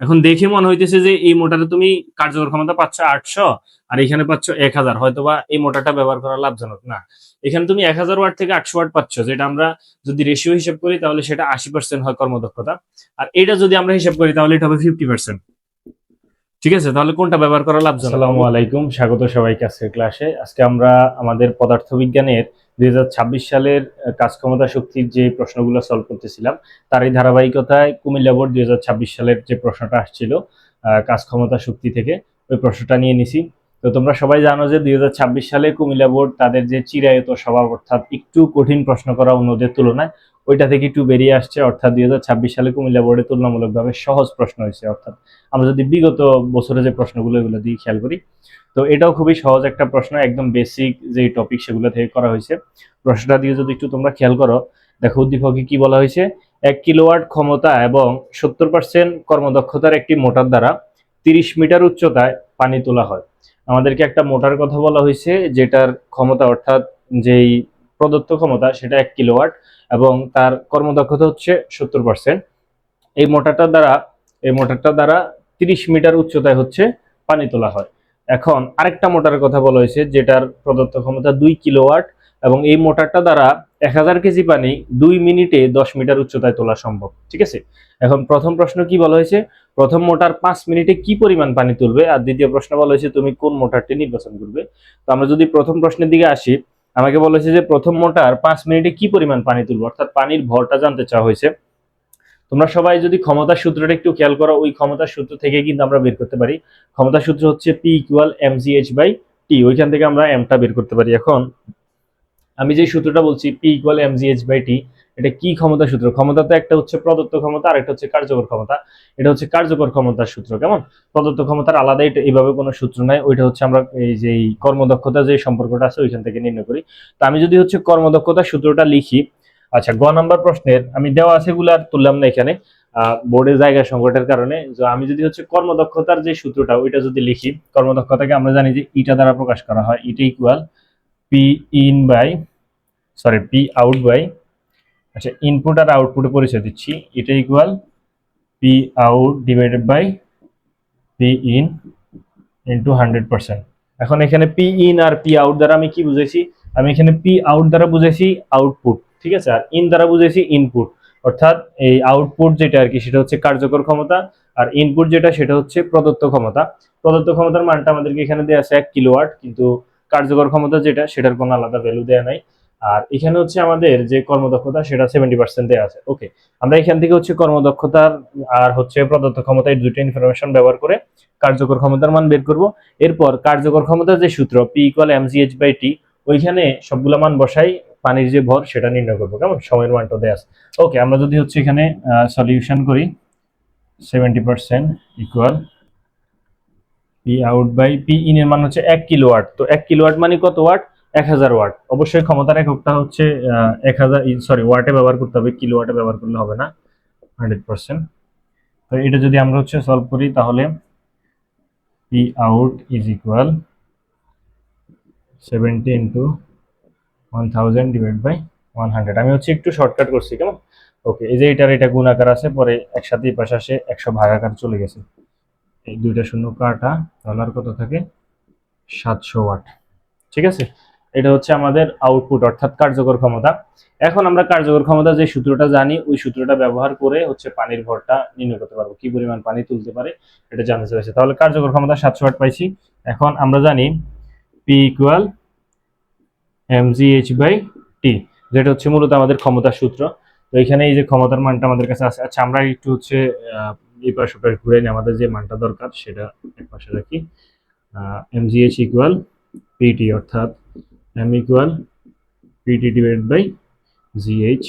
এখন দেখে মনে হইতেছে যে এই মোটরে তুমি কার্যকর ক্ষমতা পাচ্ছ 800 আর এখানে পাচ্ছ 1000, হয়তোবা এই মোটরটা ব্যবহার করা লাভজনক না। এখানে তুমি 1000 ওয়াট থেকে 800 ওয়াট পাচ্ছ, যেটা আমরা যদি রেশিও হিসাব করি তাহলে সেটা 80% হয় কর্মদক্ষতা। আর এটা যদি আমরা হিসাব করি তাহলে এটা হবে 50%। ঠিক আছে, তাহলে কোনটা ব্যবহার করা লাভজনক? আসসালামু আলাইকুম, স্বাগত সবাইকে আজকের ক্লাসে। আজকে আমরা আমাদের পদার্থবিজ্ঞানের 2026 সালের কাজ ক্ষমতা শক্তির যে প্রশ্নগুলো সলভ করতেছিলাম তার এই ধারাবাহিকতায় কুমিল্লা বোর্ড 2026 সালের যে প্রশ্নটা আসছিল কাজ ক্ষমতা শক্তি থেকে, ওই প্রশ্নটা নিয়ে নিছি। তো তোমরা সবাই জানো যে 2026 সালে কুমিল্লা বোর্ড তাদের যে চিরায়ত স্বভাব, অর্থাৎ একটু কঠিন প্রশ্ন করা অন্যদের তুলনায়, ওইটা থেকে একটু বেরিয়ে আসছে। অর্থাৎ 2026 সালে কুমিল্লা বোর্ডে তুলনামূলকভাবে সহজ প্রশ্ন হয়েছে। অর্থাৎ আমরা যদি বিগত বছরে যে প্রশ্নগুলো এগুলো দিয়ে খেয়াল করি, তো এটাও খুবই সহজ একটা প্রশ্ন, একদম বেসিক যে টপিক সেগুলো থেকে করা হয়েছে। প্রশ্নটা দিয়ে যদি একটু তোমরা খেয়াল করো, দেখো উদ্দীপকে কি বলা হয়েছে। 1 কিলোওয়াট ক্ষমতা এবং 70% কর্মদক্ষতার একটি মোটর দ্বারা 30 মিটার উচ্চতায় পানি তোলা হয়। আমাদেরকে একটা মোটর কথা বলা হয়েছে যেটার ক্ষমতা, অর্থাৎ যেই প্রদত্ত ক্ষমতা সেটা 1 কিলোওয়াট এবং তার কর্মদক্ষতা হচ্ছে 70%। এই মোটরটা দ্বারা 30 মিটার উচ্চতায় হচ্ছে পানি তোলা হয়। এখন আরেকটা মোটরের কথা বলা হয়েছে যেটার প্রদত্ত ক্ষমতা 2 কিলোওয়াট এবং এই মোটরটা দ্বারা 1000 কেজি পানি 2 মিনিটে 10 মিটার উচ্চতায় তোলা সম্ভব। ঠিক আছে, এখন প্রথম প্রশ্ন কি বলা হয়েছে, প্রথম মোটর 5 মিনিটে কি পরিমাণ পানি তুলবে, আর দ্বিতীয় প্রশ্ন বলা হয়েছে তুমি কোন মোটরটি নির্বাচন করবে। তো আমরা যদি প্রথম প্রশ্নের দিকে আসি, আমাকে বলা হয়েছে যে প্রথম মোটর 5 মিনিটে কি পরিমাণ পানি তুলবে, অর্থাৎ পানির ভরটা জানতে চাওয়া হয়েছে। তোমরা সবাই যদি ক্ষমতার সূত্রটা একটু খেয়াল করো, ওই ক্ষমতার সূত্র থেকে কিন্তু আমরা বের করতে পারি। ক্ষমতার সূত্র হচ্ছে P ইকুয়াল mgh/t, ওইখান থেকে আমরা এমটা বের করতে পারি। এখন আমি যে সূত্রটা বলছি P ইকুয়াল mgh/t, এটা কি ক্ষমতার সূত্র? ক্ষমতা তো একটা হচ্ছে প্রদত্ত ক্ষমতা আর একটা হচ্ছে কার্যকর ক্ষমতা। এটা হচ্ছে কার্যকর ক্ষমতার সূত্র। কেমন? প্রদত্ত ক্ষমতার আলাদা এটা এইভাবে কোনো সূত্র নাই, ওইটা হচ্ছে আমরা এই যে কর্মদক্ষতা যে সম্পর্কটা আছে ওইখান থেকে নির্ণয় করি। তো আমি যদি হচ্ছে কর্মদক্ষতার সূত্রটা লিখি, আচ্ছা গ নাম্বার প্রশ্নের আমি দেওয়া আছে গুলো আর তুললাম না এখানে বোর্ডে জায়গা সংকটের কারণে। তো আমি যদি হচ্ছে কর্মদক্ষতার যে সূত্রটা ওইটা যদি লিখি, কর্মদক্ষতাকে আমরা জানি যে ইটা দ্বারা প্রকাশ করা হয়। Eta equal P in by P out by, আচ্ছা ইনপুট আর আউটপুটে পরিচয় দিচ্ছি, এটা equal P out divided by P in into 100%। এখন এখানে পি ইন আর পি আউট দ্বারা আমি কি বুঝেছি, আমি এখানে পি আউট দ্বারা বুঝেছি আউটপুট, ঠিক আছে, আর ইন দ্বারা বুঝেছি ইনপুট। অর্থাৎ এই আউটপুট যেটা আর কি সেটা হচ্ছে কার্যকর ক্ষমতা, আর ইনপুট যেটা সেটা হচ্ছে প্রদত্ত ক্ষমতা। প্রদত্ত ক্ষমতার মানটা আমাদেরকে এখানে দেওয়া আছে 1 কিলোওয়াট, কিন্তু কার্যকর ক্ষমতা যেটা সেটার কোনো আলাদা ভ্যালু দেওয়া নাই। আর এখানে হচ্ছে আমাদের যে কর্মদক্ষতা সেটা 70% দেওয়া আছে। ওকে, আমরা এখান থেকে হচ্ছে কর্মদক্ষতার আর হচ্ছে প্রদত্ত ক্ষমতা এই দুটো ইনফরমেশন ব্যবহার করে কার্যকর ক্ষমতার মান বের করব। এরপর কার্যকর ক্ষমতার যে সূত্র P ইকুয়াল mgh/t, ওইখানে সবগুলা মান বসাই পানির যে ভর সেটা নির্ণয় করবো। কেমন? সময়ের মানটা দেয়া আছে। ওকে, আমরা যদি হচ্ছে এখানে সলিউশন করি, 70% equal P out by P in এর মান হচ্ছে 1 কিলোওয়াট। তো 1 কিলোওয়াট মানে কত ওয়াট? 1000 ওয়াট। অবশ্যই ক্ষমতার এককটা হচ্ছে 1000, ওয়াটে ব্যবহার করতে হবে, কিলোওয়াটে ব্যবহার করলে হবে না। 100%। তো এটা যদি আমরা হচ্ছে সলভ করি তাহলে P out is equal 70 into 1000 divide by 100। আমি হচ্ছে একটু শর্টকাট করছি। কেমন? ওকে, এই যে এটা গুণাকার আছে, পরে একসাথে এই পাশে আসে 100 ভাগাকার চলে গেছে, এই দুইটা শূন্য কাটা, তাহলে আর কত থাকে? 700 ওয়াট। ঠিক আছে, এটা হচ্ছে আমাদের আউটপুট অর্থাৎ কার্যকর ক্ষমতা। এখন আমরা কার্যকর ক্ষমতা যে সূত্রটা জানি ওই সূত্রটা ব্যবহার করে হচ্ছে পানির ভরটা নির্ণয় করতে পারবো, কি পরিমাণ পানি তুলতে পারে এটা জানতে চাইছে। তাহলে কার্যকর ক্ষমতা 700 ওয়াট পাইছি। এখন আমরা জানি পি ইকুয়াল mgh/t, যেটা হচ্ছে মূলত আমাদের ক্ষমতার সূত্র। তো এখানে এই যে ক্ষমতার মানটা আমাদের কাছে আছে। আচ্ছা আমরা একটু হচ্ছে এই পাশ ওপাশ ঘুরে নিই, আমাদের যে মানটা দরকার সেটা এক পাশে রাখি। mgh ইকুয়াল pt, অর্থাৎ m equal pt divided by gh।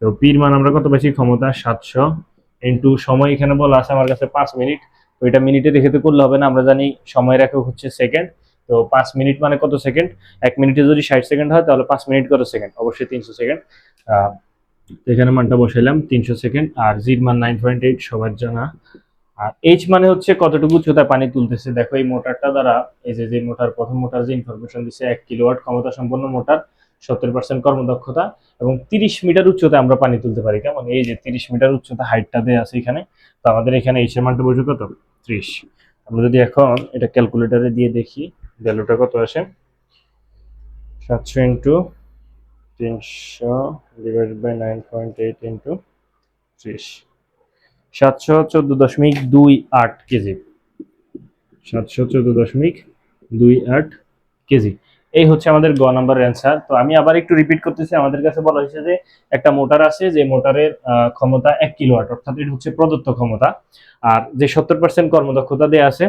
তো পির মান আমরা কত পাইছি? ক্ষমতা 700 ইন্টু সময় এখানে বলা আছে আমার কাছে 5 মিনিট। তো এটা মিনিটে দেখে তো করলে হবে না, আমরা জানি সময়ের একক হচ্ছে সেকেন্ড। তো 5 মিনিট মানে কত সেকেন্ড? 1 মিনিটে যদি 60 সেকেন্ড হয় তাহলে 5 মিনিট কত সেকেন্ড? অবশ্যই 300 সেকেন্ড। এখানে মানটা বসাইলাম 300 সেকেন্ড। আর জির মান 9.8 সবার জানা। আর এইচ মানে হচ্ছে কতটুকু উচ্চতায় পানি তুলতেছে। দেখো এই মোটরটা দ্বারা, এই যে মোটর, প্রথম মোটর যে ইনফরমেশন দিচ্ছে 1 কিলোওয়াট ক্ষমতা সম্পন্ন মোটর, 70% কর্মদক্ষতা এবং 30 মিটার উচ্চতায় আমরা পানি তুলতে পারি। কেমন? এই যে 30 মিটার উচ্চতা হাইটটা দেওয়া আছে এখানে। তো আমাদের এখানে এইচ এর মানটা বসে কত? 30। আমরা যদি এখন এটা ক্যালকুলেটরে দিয়ে দেখি ভ্যালুটা কত আসে। 700 into 300 divided by 9.8 into 30, 714.28 KG. 714.28 KG. এই হচ্ছে আমাদের গ নাম্বারের অ্যান্সার। তো আমি আবার একটু রিপিট করতেছি। আমাদের কাছে বলা হয়েছে যে একটা মোটর আছে, যে মোটরের ক্ষমতা 1 কিলোওয়াট, অর্থাৎ এটা হচ্ছে প্রদত্ত ক্ষমতা। আর যে 70% কর্মদক্ষতা দেয়া আছে,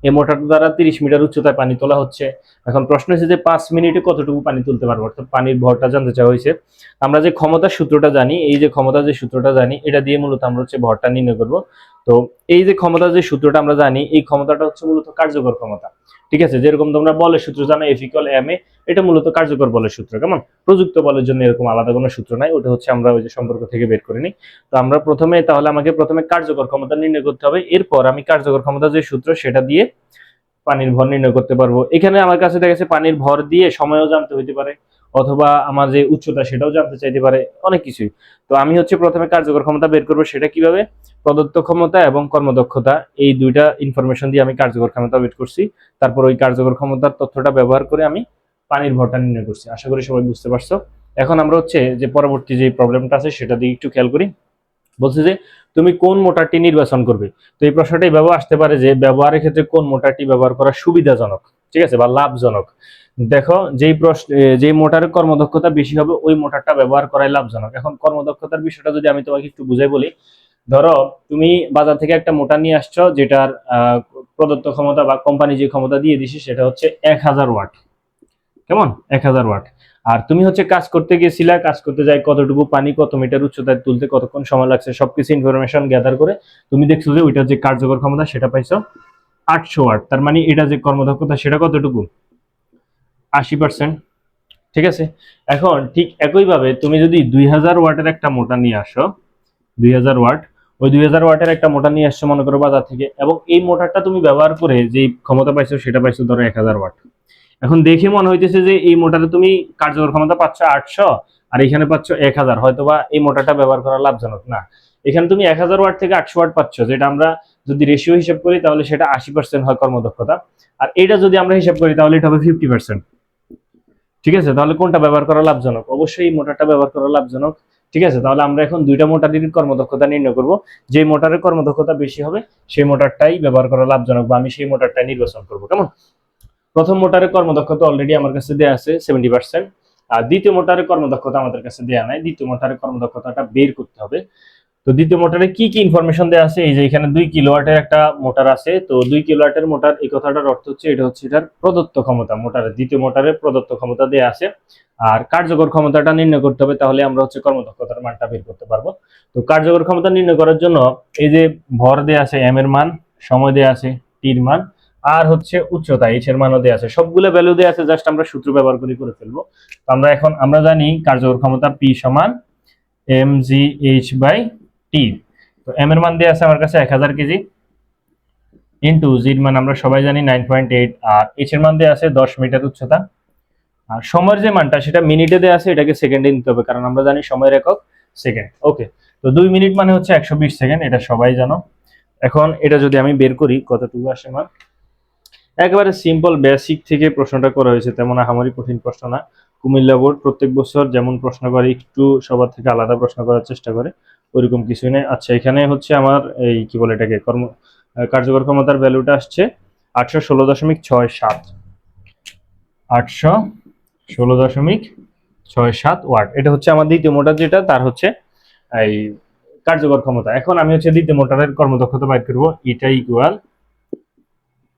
এই মোটর দ্বারা 30 মিটার উচ্চতায় পানি তোলা হচ্ছে। এখন প্রশ্ন হচ্ছে যে 5 মিনিটে কতটুকু পানি তুলতে পারবো, অর্থাৎ পানির ভরটা জানতে চাওয়া হয়েছে। আমরা যে ক্ষমতার সূত্রটা জানি, এই যে ক্ষমতার যে সূত্রটা জানি, এটা দিয়ে মূলত আমরা হচ্ছে ভরটা নির্ণয় করব। তো এই যে ক্ষমতার যে সূত্রটা আমরা জানি, এই ক্ষমতাটা হচ্ছে মূলত কার্যকর ক্ষমতা। ঠিক আছে, যেরকম তোমরা বলের সূত্র জানো F = ma, এটা মূলত কার্যকর বলের সূত্র। কেমন? প্রযুক্ত বলের জন্য এরকম আলাদা কোনো সূত্র নাই, ওটা হচ্ছে আমরা ওই যে সম্পর্ক থেকে বের করে নিই। তো আমরা তাহলে আমাকে প্রথমে কার্যকর ক্ষমতা নির্ণয় করতে হবে, এরপর আমি কার্যকর ক্ষমতা যে সূত্র সেটা দিয়ে পানির ভর নির্ণয় করতে পারবো। এখানে আমার কাছে দেখা যাচ্ছে পানির ভর দিয়ে সময়ও জানতে হইতে পারে, অথবা আমার যে উচ্চতা সেটাও জানতে চাইতে পারে, অনেক কিছুই। তো আমি হচ্ছে প্রথমে কার্যকর ক্ষমতা বের করবো। সেটা কিভাবে? প্রদত্ত ক্ষমতা এবং কর্মদক্ষতা, এই দুইটা ইনফরমেশন দিয়ে আমি কার্যকর ক্ষমতা বের করছি। তারপর ওই কার্যকর ক্ষমতার তথ্যটা ব্যবহার করে আমি পানির ভরটা নির্ণয় করছি। আশা করি সবাই বুঝতে পারছো। এখন আমরা হচ্ছে যে পরবর্তী যে প্রবলেমটা আছে সেটা দিয়ে একটু খেয়াল করি। বলছে যে তুমি কোন মোটরটি নির্বাচন করবে। তো এই প্রশ্নটা এইভাবে আসতে পারে যে ব্যবহারের ক্ষেত্রে কোন মোটরটি ব্যবহার করা সুবিধাজনক, ঠিক আছে, বা লাভজনক। দেখো, যেই মোটরের কর্মদক্ষতা বেশি হবে ওই মোটরটা ব্যবহার করাই লাভজনক। এখন কর্মদক্ষতার বিষয়টা যদি আমি তোমাকে একটু বুঝাই বলি, ধরো তুমি বাজার থেকে একটা মোটর নিয়ে আসছো, যেটার প্রদত্ত ক্ষমতা বা কোম্পানি যে ক্ষমতা দিয়ে দিছে সেটা হচ্ছে 1000 ওয়াট। কেমন? 1000 ওয়াট। আর তুমি হচ্ছে কাজ করতে গেছিলা, কাজ করতে যাই কতটুকু পানি কত মিটার উচ্চতায় তুলতে কতক্ষণ সময় লাগছে সবকিছু ইনফরমেশন গ্যাদার করে তুমি দেখছো যে ওইটার যে কার্যকর ক্ষমতা সেটা পাইছো 800 ওয়াট। তার মানে এটা যে কর্মদক্ষতা সেটা কতটুকু? 80%। ঠিক আছে। এখন ঠিক একইভাবে তুমি যদি 2000 ওয়াটের একটা মোটর নিয়ে আসো, 2000 ওয়াট, ওই 2000 ওয়াটের একটা মোটর নিয়ে আসছো মনে করো বাজার থেকে, এবং এই মোটরটা তুমি ব্যবহার করে যে ক্ষমতা পাইছো সেটা পাইছো ধরো 1000 ওয়াট। এখন দেখে মনে হইতেছে যে এই মোটরে তুমি কার্যকর ক্ষমতা পাচ্ছ 800 আর এখানে পাচ্ছ 1000, হয়তোবা এই মোটরটা ব্যবহার করা লাভজনক না। এখানে তুমি 1000 ওয়াট থেকে 800 ওয়াট পাচ্ছ, যেটা আমরা যদি রেশিও হিসাব করি তাহলে সেটা 80% হয় কর্মদক্ষতা। আর এটা যদি আমরা হিসাব করি তাহলে এটা হবে 50%। ঠিক আছে, তাহলে কোনটা ব্যবহার করা লাভজনক? অবশ্যই এই মোটরটা ব্যবহার করা লাভজনক। ঠিক আছে, তাহলে আমরা এখন দুইটা মোটরের কর্মদক্ষতা নির্ণয় করব। যে মোটরের কর্মদক্ষতা বেশি হবে সেই মোটরটাই ব্যবহার করা লাভজনক, বা আমি সেই মোটরটাই নির্বাচন করবো। কেমন? প্রথম মোটরের কর্মদক্ষতা অলরেডি আমার কাছে দেওয়া আছে 70%। আর দ্বিতীয় মোটরের কর্মদক্ষতা আমাদের কাছে দেওয়া নাই, দ্বিতীয় মোটরের কর্মদক্ষতাটা বের করতে হবে। তো দ্বিতীয় মোটরে কি কি ইনফরমেশন দেওয়া আছে? এই যে এখানে 2 কিলোওয়াটের একটা মোটর আছে। তো 2 কিলোওয়াটের মোটর, এই কথাটার অর্থ হচ্ছে এটা হচ্ছে এটার প্রদত্ত ক্ষমতা, মোটরের দ্বিতীয় মোটরের প্রদত্ত ক্ষমতা দেওয়া আছে। আর কার্যকর ক্ষমতাটা নির্ণয় করতে হবে, তাহলে আমরা হচ্ছে কর্মদক্ষতার মানটা বের করতে পারবো। তো কার্যকর ক্ষমতা নির্ণয় করার জন্য এই যে ভর দেওয়া আছে এম এর মান, সময় দেওয়া আছে টির মান, আর হচ্ছে উচ্চতা এইচ এর মানও দেওয়া আছে, সবগুলো ভ্যালু দেওয়া আছে, জাস্ট আমরা সূত্র ব্যবহার করে ফেলবো। তো আমরা জানি কার্যকর ক্ষমতা পি সমান mgh/t। তো এম এর মান দেওয়া আছে আমার কাছে 1000 কেজি, ইন্টু জির মান আমরা সবাই জানি 9.8, আর এইচ এর মান দেওয়া আছে 10 মিটার উচ্চতা। আর সময়ের যে মানটা সেটা মিনিটে দেওয়া আছে, এটাকে সেকেন্ডে নিতে হবে কারণ আমরা জানি সময়ের একক সেকেন্ড। ওকে, তো 2 মিনিট মানে হচ্ছে 120 সেকেন্ড, এটা সবাই জানো। এখন এটা যদি আমি বের করি কতটুকু আসে মান, একেবারে সিম্পল বেসিক থেকে প্রশ্নটা করা হয়েছে, তেমন আহামরি কঠিন প্রশ্ন না। কুমিল্লা বোর্ড প্রত্যেক বছর যেমন প্রশ্ন করে একটু সবার থেকে আলাদা প্রশ্ন করার চেষ্টা করে, ওইরকম কিছুই নেই। আচ্ছা, এখানে হচ্ছে আমার এই কি বলে এটাকে কার্যকর ক্ষমতার ভ্যালুটা আসছে 816.67, 816.67 ওয়াট। এটা হচ্ছে আমার দ্বিতীয় মোটর, যেটা তার হচ্ছে এই কার্যকর ক্ষমতা। এখন আমি হচ্ছে দ্বিতীয় মোটরের কর্মদক্ষতা বাইর করবো, এটা equal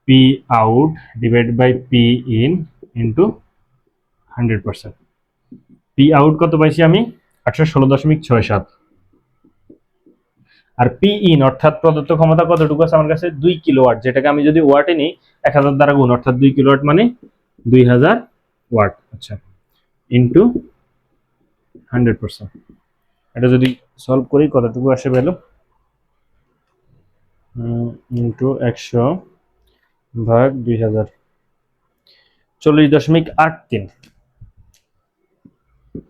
P out divided by P in into 100%। P out কত পাইছি আমি? 816.67। আর পি ইন অর্থাৎ প্রদত্ত ক্ষমতা কতটুকু আছে আমার কাছে? 2 কিলোওয়াট, যেটাকে আমি যদি ওয়াটে নিই 1000 দ্বারা গুণ, অর্থাৎ 2 কিলোওয়াট মানে 2000 ওয়াট। আচ্ছা, ইন্টু 100%। এটা যদি সলভ করি কতটুকু আসে ভ্যালু? ইন্টু 100 ভাগ 2000, 40.83।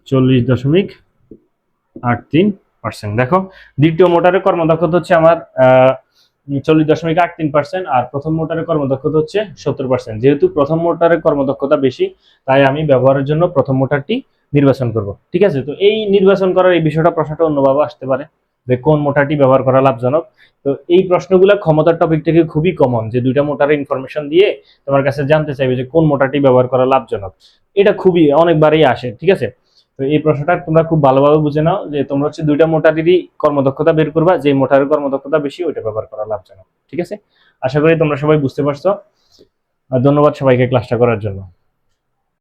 40.83%। দেখো, দ্বিতীয় মোটরের কর্মদক্ষতা হচ্ছে আমার 40.83%, আর প্রথম মোটরের কর্মদক্ষতা হচ্ছে 70%। যেহেতু প্রথম মোটরের কর্মদক্ষতা বেশি, তাই আমি ব্যবহারের জন্য প্রথম মোটরটি নির্বাচন করব। ঠিক আছে, তো এই নির্বাচন করার এই বিষয়টা প্রশ্নটা অন্যভাবে আসতে পারে যে কোন মোটরটি ব্যবহার করা লাভজনক। তো এই প্রশ্নগুলো ক্ষমতার টপিক থেকে খুবই কমন, যে দুইটা মোটরের ইনফরমেশন দিয়ে তোমার কাছে জানতে চাইবে যে কোন মোটরটি ব্যবহার করা লাভজনক। এটা খুবই অনেকবারই আসে। ঠিক আছে, তো এই প্রশ্নটা তোমরা খুব ভালোভাবে বুঝে নাও যে তোমরা হচ্ছে দুইটা মোটরেরই কর্মদক্ষতা বের করবা, যে মোটরের কর্মদক্ষতা বেশি ওইটা ব্যবহার করা লাভজনক। ঠিক আছে, আশা করি তোমরা সবাই বুঝতে পারছো। আর ধন্যবাদ সবাইকে ক্লাসটা করার জন্য।